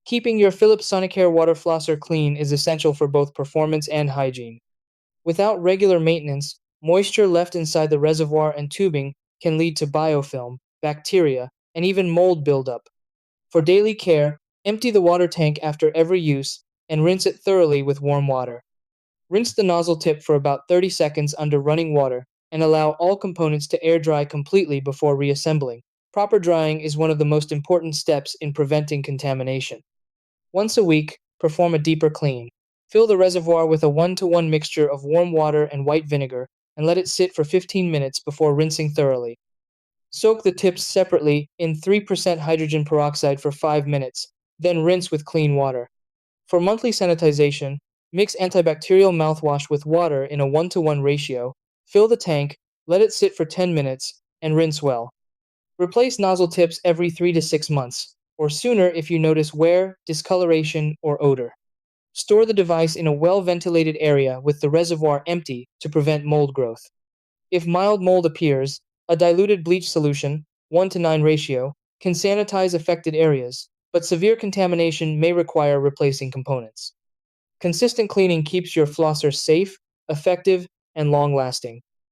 Keeping your Philips Sonicare water flosser clean is essential for both performance and hygiene. Without regular maintenance, moisture left inside the reservoir and tubing can lead to biofilm, bacteria, and even mold buildup. For daily care, empty the water tank after every use and rinse it thoroughly with warm water. Rinse the nozzle tip for about 30 seconds under running water and allow all components to air dry completely before reassembling. Proper drying is one of the most important steps in preventing contamination. Once a week, perform a deeper clean. Fill the reservoir with a 1-to-1 mixture of warm water and white vinegar and let it sit for 15 minutes before rinsing thoroughly. Soak the tips separately in 3% hydrogen peroxide for 5 minutes, then rinse with clean water. For monthly sanitization, mix antibacterial mouthwash with water in a 1-to-1 ratio, fill the tank, let it sit for 10 minutes, and rinse well. Replace nozzle tips every 3 to 6 months, or sooner if you notice wear, discoloration, or odor. Store the device in a well-ventilated area with the reservoir empty to prevent mold growth. If mild mold appears, a diluted bleach solution, 1-to-9 ratio, can sanitize affected areas, but severe contamination may require replacing components. Consistent cleaning keeps your flosser safe, effective, and long-lasting.